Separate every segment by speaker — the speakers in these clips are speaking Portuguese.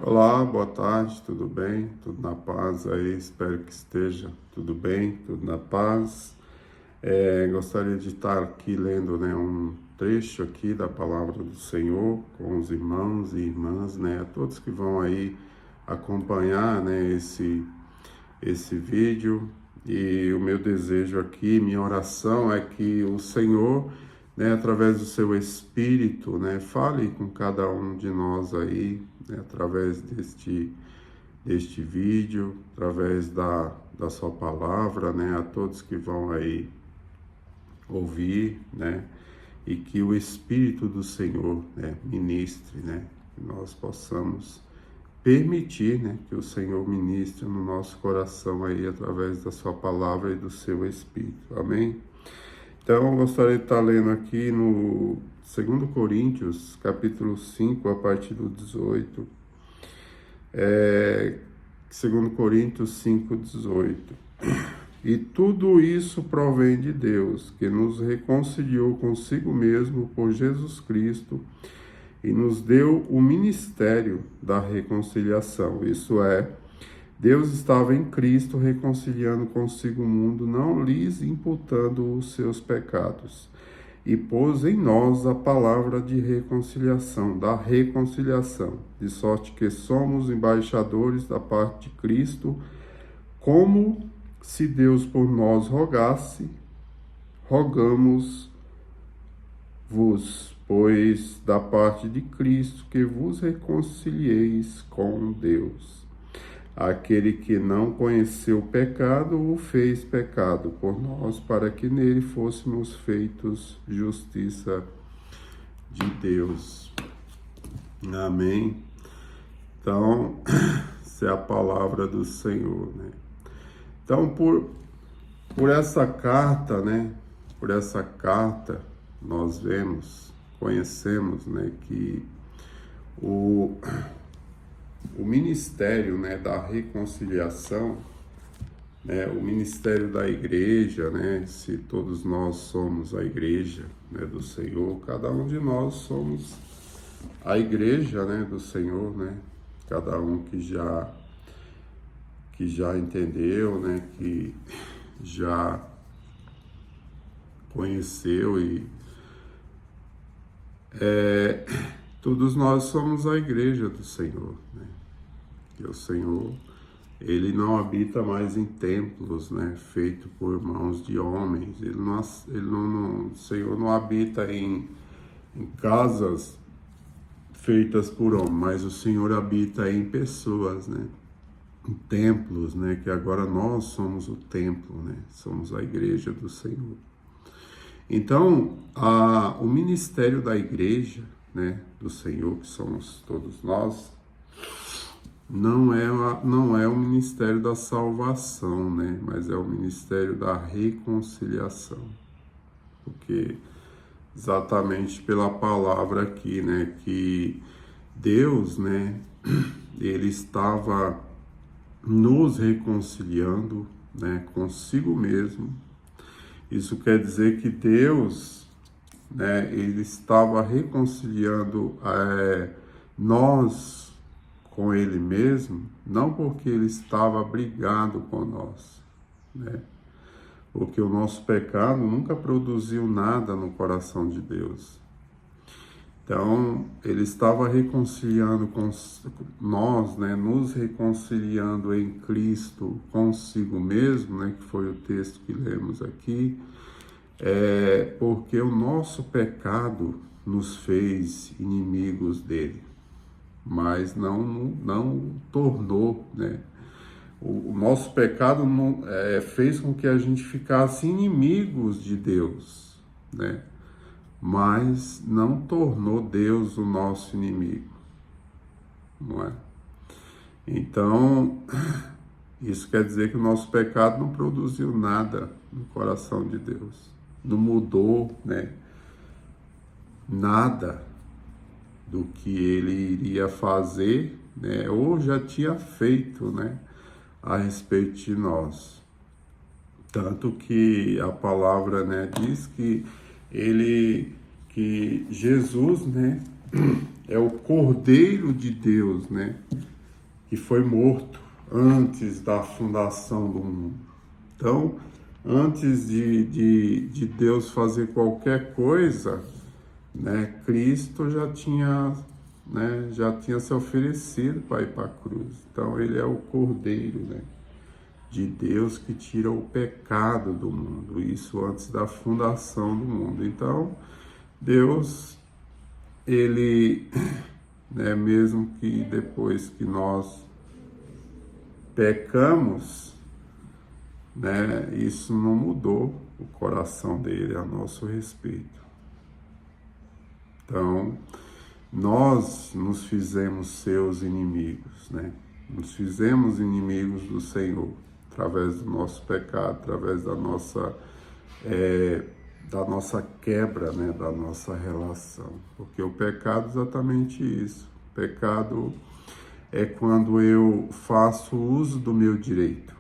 Speaker 1: Olá, boa tarde, tudo bem? Tudo na paz aí? Espero que esteja tudo bem, tudo na paz. Gostaria de estar aqui lendo, um trecho aqui da palavra do Senhor com os irmãos e irmãs, a todos que vão aí acompanhar, esse vídeo. E o meu desejo aqui, minha oração é que o Senhor, através do seu Espírito, fale com cada um de nós aí, através deste vídeo, através da sua palavra, a todos que vão aí ouvir, e que o Espírito do Senhor, ministre, que nós possamos permitir, que o Senhor ministre no nosso coração aí, através da sua palavra e do seu Espírito, amém? Então, eu gostaria de estar lendo aqui no 2 Coríntios, capítulo 5, a partir do 18. 2 Coríntios 5, 18. E tudo isso provém de Deus, que nos reconciliou consigo mesmo por Jesus Cristo e nos deu o ministério da reconciliação. Isso é, Deus estava em Cristo reconciliando consigo o mundo, não lhes imputando os seus pecados, e pôs em nós a palavra de reconciliação, da reconciliação, de sorte que somos embaixadores da parte de Cristo, como se Deus por nós rogasse, rogamos-vos, pois da parte de Cristo que vos reconcilieis com Deus. Aquele que não conheceu o pecado, o fez pecado por nós, para que nele fôssemos feitos justiça de Deus. Amém? Então, essa é a palavra do Senhor, Então, por essa carta, nós conhecemos, que o ministério, da reconciliação, o ministério da igreja, se todos nós somos a igreja, do Senhor, cada um de nós somos a igreja, do Senhor, cada um que já entendeu, que já conheceu e todos nós somos a igreja do Senhor, E o Senhor, Ele não habita mais em templos, feito por mãos de homens. O Senhor não habita em casas feitas por homens, mas o Senhor habita em pessoas, em templos, que agora nós somos o templo, somos a igreja do Senhor. Então, o ministério da igreja, do Senhor, que somos todos nós, não é o ministério da salvação, mas é o ministério da reconciliação. Porque exatamente pela palavra aqui, que Deus, Ele estava nos reconciliando, consigo mesmo. Isso quer dizer que Deus, Ele estava reconciliando nós com Ele mesmo, não porque Ele estava brigado com nós, porque o nosso pecado nunca produziu nada no coração de Deus. Então, Ele estava reconciliando com nós, nos reconciliando em Cristo consigo mesmo, que foi o texto que lemos aqui, porque o nosso pecado nos fez inimigos dele, mas não tornou, O nosso pecado fez com que a gente ficasse inimigos de Deus, mas não tornou Deus o nosso inimigo, não é? Então, isso quer dizer que o nosso pecado não produziu nada no coração de Deus, não mudou, nada do que Ele iria fazer, ou já tinha feito, a respeito de nós. Tanto que a palavra, diz que Jesus, é o Cordeiro de Deus, que foi morto antes da fundação do mundo. Então, antes de Deus fazer qualquer coisa, né, Cristo já tinha se oferecido para ir para a cruz. Então, ele é o Cordeiro, né, de Deus que tira o pecado do mundo, isso antes da fundação do mundo. Então, Deus, ele, né, mesmo que depois que nós pecamos, né, isso não mudou o coração dele a nosso respeito. Então, nós nos fizemos seus inimigos, né? Nos fizemos inimigos do Senhor, através do nosso pecado, através da nossa quebra, né, da nossa relação. Porque o pecado é exatamente isso. O pecado é quando eu faço uso do meu direito,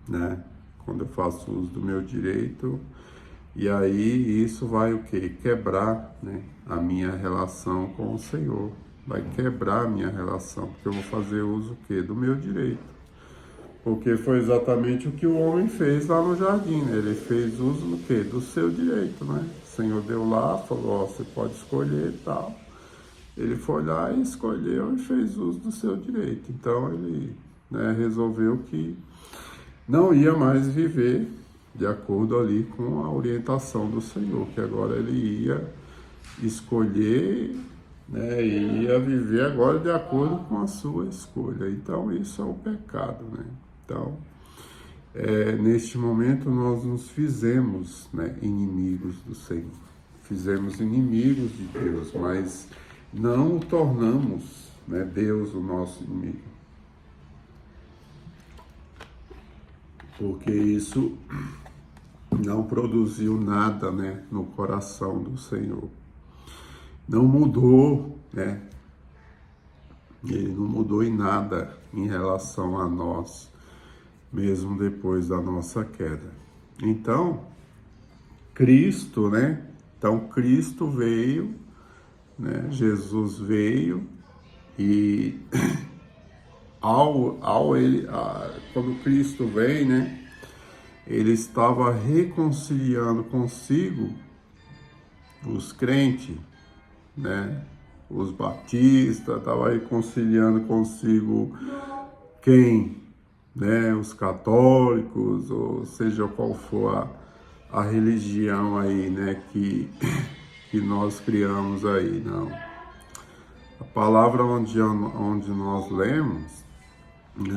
Speaker 1: né? Quando eu faço uso do meu direito, e aí isso vai o quê? Quebrar, né, a minha relação com o Senhor. Vai quebrar a minha relação, porque eu vou fazer uso o quê? Do meu direito. Porque foi exatamente o que o homem fez lá no jardim, né? Ele fez uso do quê? Do seu direito, né? O Senhor deu lá, falou, ó, você pode escolher e tal. Ele foi lá e escolheu e fez uso do seu direito. Então ele, né, resolveu que não ia mais viver de acordo ali com a orientação do Senhor, que agora ele ia escolher, né, e ia viver agora de acordo com a sua escolha. Então isso é o pecado, né? Então, neste momento nós nos fizemos, né, inimigos do Senhor, fizemos inimigos de Deus, mas não o tornamos, né, Deus o nosso inimigo. Porque isso não produziu nada, né, no coração do Senhor. Não mudou, né? Ele não mudou em nada em relação a nós, mesmo depois da nossa queda. Então, Cristo, né? Então, Cristo veio, né? Jesus veio e quando Cristo vem, né? Ele estava reconciliando consigo os crentes, né? Os batistas, estava reconciliando consigo quem? Né? Os católicos, ou seja qual for a religião aí, né? Que nós criamos aí, não. A palavra onde nós lemos,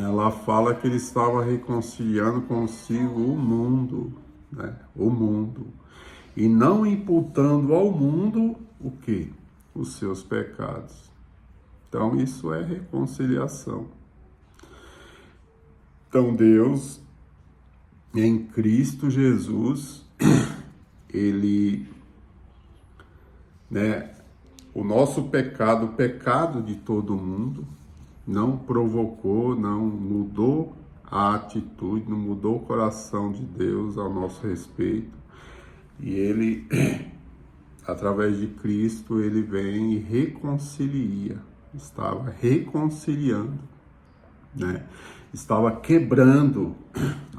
Speaker 1: ela fala que ele estava reconciliando consigo o mundo, né? O mundo. E não imputando ao mundo o quê? Os seus pecados. Então isso é reconciliação. Então Deus, em Cristo Jesus, ele, né, o nosso pecado, o pecado de todo mundo, não provocou, não mudou a atitude, não mudou o coração de Deus ao nosso respeito. E ele, através de Cristo, ele vem e reconcilia, estava reconciliando, né? Estava quebrando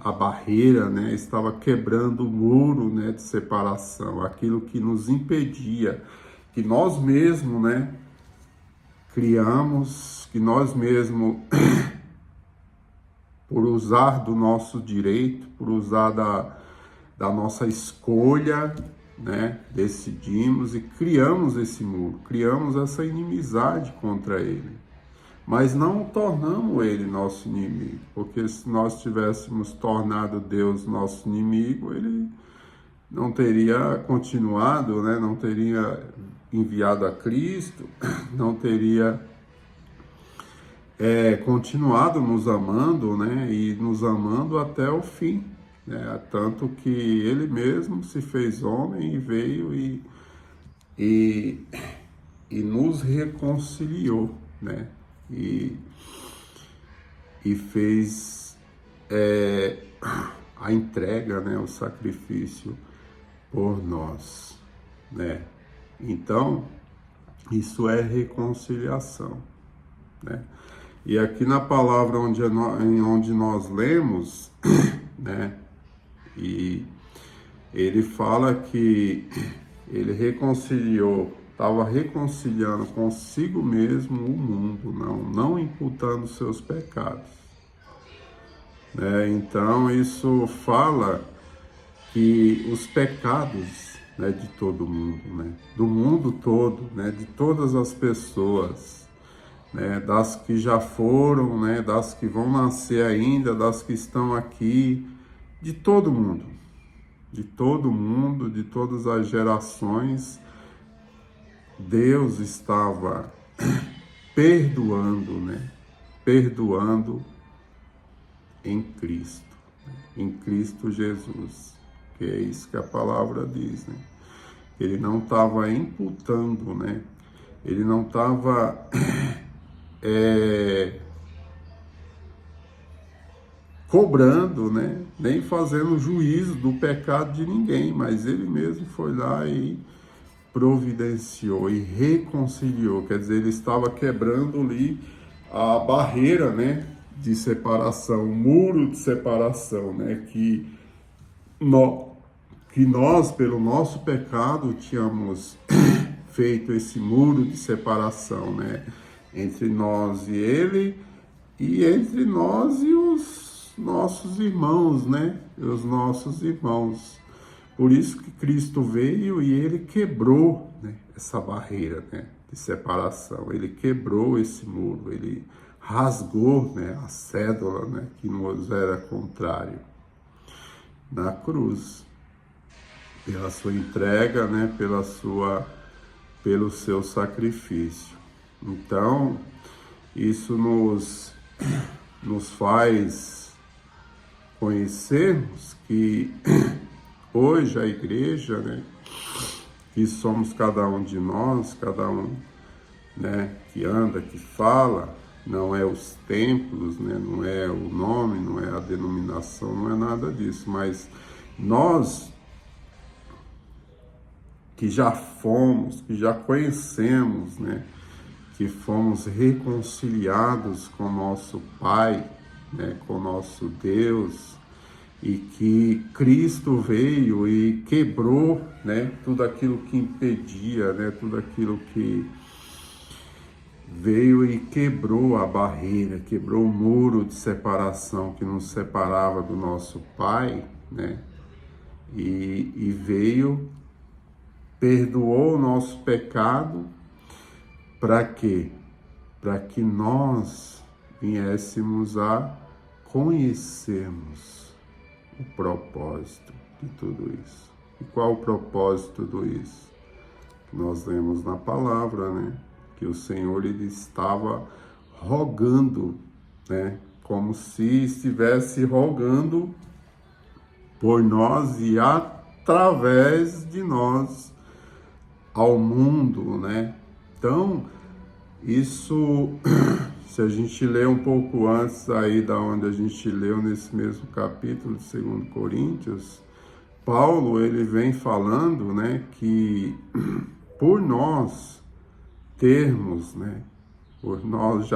Speaker 1: a barreira, né? Estava quebrando o muro, né, de separação, aquilo que nos impedia, que nós mesmos, né, criamos, que nós mesmos, por usar do nosso direito, por usar da nossa escolha, né, decidimos e criamos esse muro, criamos essa inimizade contra ele. Mas não tornamos ele nosso inimigo, porque se nós tivéssemos tornado Deus nosso inimigo, ele não teria continuado, né, não teria enviado a Cristo, não teria continuado nos amando, né, e nos amando até o fim, né, tanto que ele mesmo se fez homem e veio e nos reconciliou, né, e fez a entrega, né, o sacrifício por nós, né. Então, isso é reconciliação, né. E aqui na palavra onde nós lemos, né, e ele fala que ele estava reconciliando consigo mesmo o mundo, não imputando seus pecados. Né? Então isso fala que os pecados, né, de todo mundo, né, do mundo todo, né, de todas as pessoas, né, das que já foram, né, das que vão nascer ainda, das que estão aqui, de todo mundo, de todas as gerações, Deus estava perdoando, né, perdoando em Cristo Jesus, que é isso que a palavra diz, né? Ele não estava imputando, né? Ele não estava cobrando, né? Nem fazendo juízo do pecado de ninguém, mas ele mesmo foi lá e providenciou e reconciliou, quer dizer, ele estava quebrando ali a barreira, né, de separação, o muro de separação, né, que nós, pelo nosso pecado, tínhamos feito esse muro de separação, né, entre nós e ele, e entre nós e os nossos irmãos, né, os nossos irmãos. Por isso que Cristo veio e ele quebrou, né, essa barreira, né, de separação. Ele quebrou esse muro, ele rasgou, né, a cédula, né, que nos era contrário na cruz, pela sua entrega, né, pelo seu sacrifício. Então, isso nos faz conhecermos que hoje a igreja, né, que somos cada um de nós, cada um, né, que anda, que fala, não é os templos, né, não é o nome, não é a denominação, não é nada disso, mas nós que já fomos, que já conhecemos, né, que fomos reconciliados com nosso Pai, né, com nosso Deus, e que Cristo veio e quebrou, né, tudo aquilo que impedia, né, tudo aquilo que veio e quebrou a barreira, quebrou o muro de separação que nos separava do nosso Pai, né, e veio, perdoou o nosso pecado, para quê? Para que nós viéssemos a conhecermos o propósito de tudo isso. E qual o propósito de tudo isso? Nós lemos na palavra, né? Que o Senhor ele estava rogando, né? Como se estivesse rogando por nós e através de nós ao mundo, né? Então, isso, se a gente ler um pouco antes aí da onde a gente leu nesse mesmo capítulo de 2 Coríntios, Paulo, ele vem falando, né, que por nós termos, né, por nós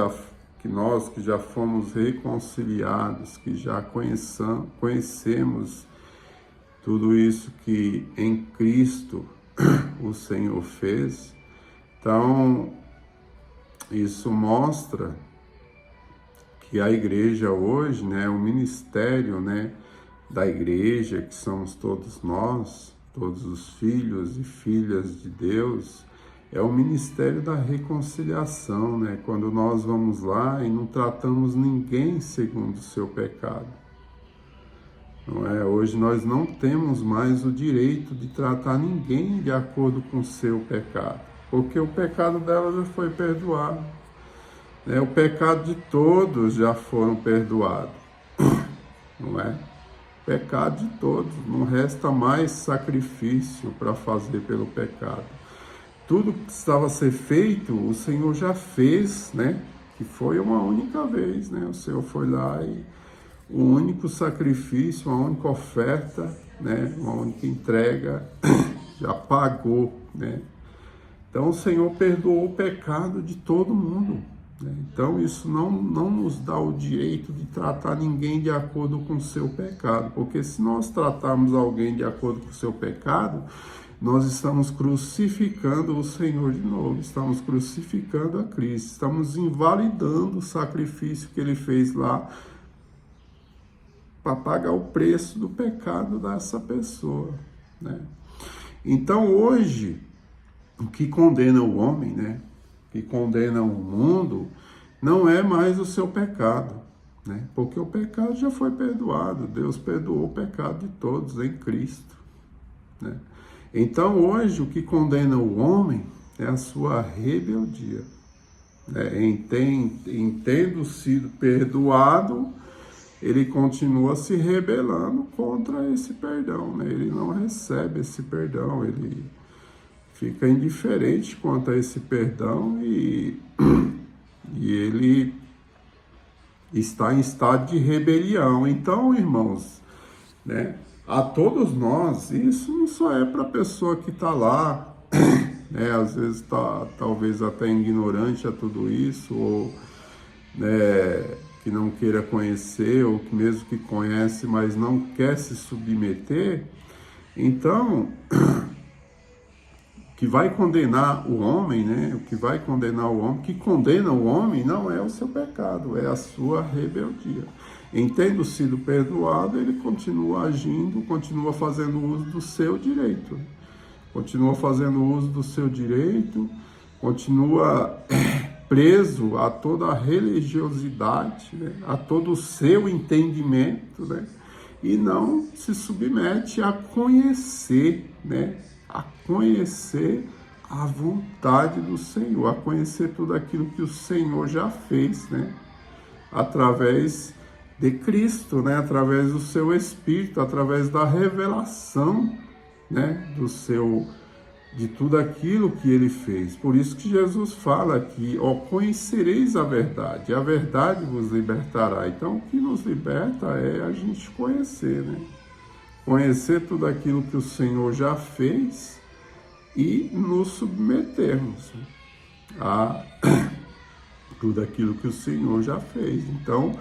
Speaker 1: que já fomos reconciliados, que já conhecemos tudo isso que em Cristo o Senhor fez, então isso mostra que a igreja hoje, né, o ministério, né, da igreja, que somos todos nós, todos os filhos e filhas de Deus, é o ministério da reconciliação, né, quando nós vamos lá e não tratamos ninguém segundo o seu pecado. Não é? Hoje nós não temos mais o direito de tratar ninguém de acordo com o seu pecado, porque o pecado dela já foi perdoado. O pecado de todos já foram perdoados, não é? O pecado de todos, não resta mais sacrifício para fazer pelo pecado. Tudo que estava a ser feito, o Senhor já fez, né? Que foi uma única vez, né? O Senhor foi lá e o único sacrifício, uma única oferta, né? Uma única entrega, já pagou, né? Então o Senhor perdoou o pecado de todo mundo, né? Então isso não nos dá o direito de tratar ninguém de acordo com o seu pecado, porque se nós tratarmos alguém de acordo com o seu pecado, nós estamos crucificando o Senhor de novo, estamos crucificando a Cristo, estamos invalidando o sacrifício que Ele fez lá para pagar o preço do pecado dessa pessoa, né? Então hoje, o que condena o homem, né? O que condena o mundo, não é mais o seu pecado, né? Porque o pecado já foi perdoado, Deus perdoou o pecado de todos em Cristo, né? Então hoje o que condena o homem é a sua rebeldia, né? Em tendo sido perdoado, ele continua se rebelando contra esse perdão, né? Ele não recebe esse perdão, ele fica indiferente quanto a esse perdão e ele está em estado de rebelião. Então, irmãos, né? A todos nós, isso não só é para a pessoa que está lá, né, às vezes está talvez até ignorante a tudo isso, ou né, que não queira conhecer, ou que mesmo que conhece, mas não quer se submeter. Então, o que vai condenar o homem, né, o que vai condenar o homem, que condena o homem não é o seu pecado, é a sua rebeldia. Em tendo sido perdoado, ele continua agindo, continua fazendo uso do seu direito. Continua fazendo uso do seu direito, continua preso a toda a religiosidade, né? A todo o seu entendimento, né? E não se submete a conhecer, né? A conhecer a vontade do Senhor, a conhecer tudo aquilo que o Senhor já fez, né? Através de Cristo, né? Através do seu Espírito, através da revelação, né? De tudo aquilo que ele fez. Por isso que Jesus fala que, ó, conhecereis a verdade vos libertará. Então, o que nos liberta é a gente conhecer, né? Conhecer tudo aquilo que o Senhor já fez e nos submetermos a tudo aquilo que o Senhor já fez. Então,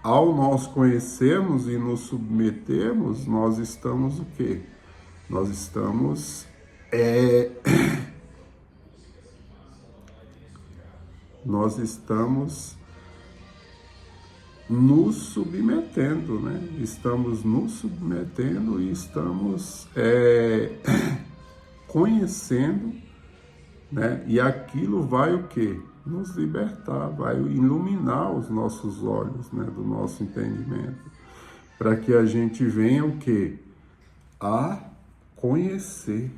Speaker 1: ao nós conhecermos e nos submetermos, nós estamos o quê? Nós estamos nos submetendo, né? Estamos nos submetendo e estamos conhecendo, né? E aquilo vai o quê? Nos libertar, vai iluminar os nossos olhos, né? Do nosso entendimento, para que a gente venha o quê? A conhecer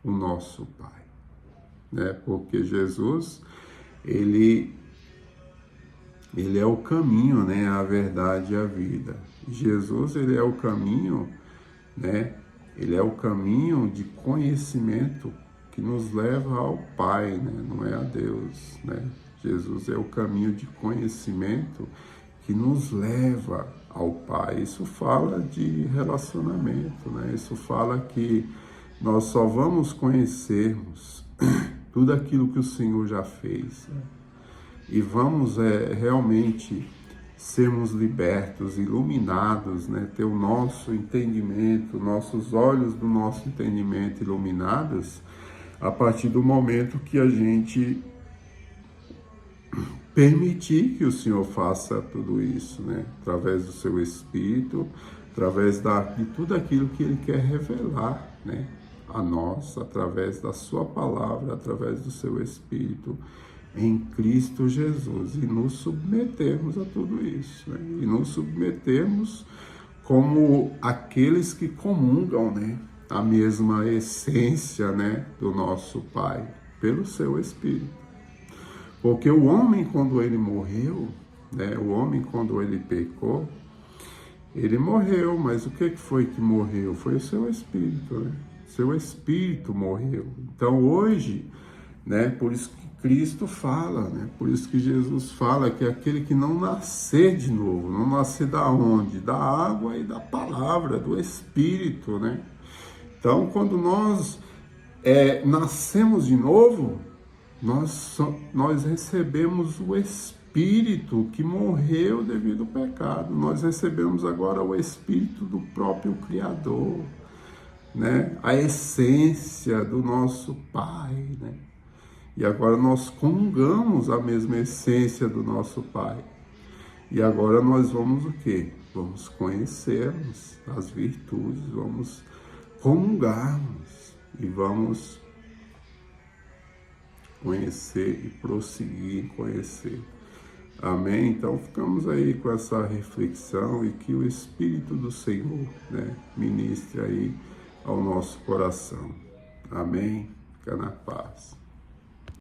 Speaker 1: o nosso Pai, né? Porque Jesus, ele é o caminho, né? A verdade e a vida. Jesus, ele é o caminho, né? Ele é o caminho de conhecimento que nos leva ao Pai, né? Não é a Deus, né? Jesus é o caminho de conhecimento que nos leva ao Pai. Isso fala de relacionamento, né? Isso fala que nós só vamos conhecermos tudo aquilo que o Senhor já fez, né? E vamos realmente sermos libertos, iluminados, né? Ter o nosso entendimento, nossos olhos do nosso entendimento iluminados a partir do momento que a gente permitir que o Senhor faça tudo isso, né? Através do seu Espírito, através de tudo aquilo que Ele quer revelar, né? A nós, através da sua palavra, através do seu Espírito, em Cristo Jesus, e nos submetermos a tudo isso, né? E nos submetermos como aqueles que comungam, né? A mesma essência, né? Do nosso Pai, pelo seu Espírito. Porque o homem, quando ele morreu, né? O homem, quando ele pecou, ele morreu, mas o que foi que morreu? Foi o seu Espírito, né? Seu Espírito morreu. Então hoje, né? Por isso que Cristo fala, né? Por isso que Jesus fala que aquele que não nascer de novo, não nascer da onde? Da água e da palavra, do Espírito, né? Então, quando nós nascemos de novo, nós recebemos o Espírito que morreu devido ao pecado. Nós recebemos agora o Espírito do próprio Criador, né? A essência do nosso Pai, né? E agora nós comungamos a mesma essência do nosso Pai. E agora nós vamos o quê? Vamos conhecermos as virtudes, vamos comungarmos e vamos conhecer e prosseguir em conhecer. Amém? Então ficamos aí com essa reflexão e que o Espírito do Senhor, né, ministre aí ao nosso coração. Amém? Fica na paz.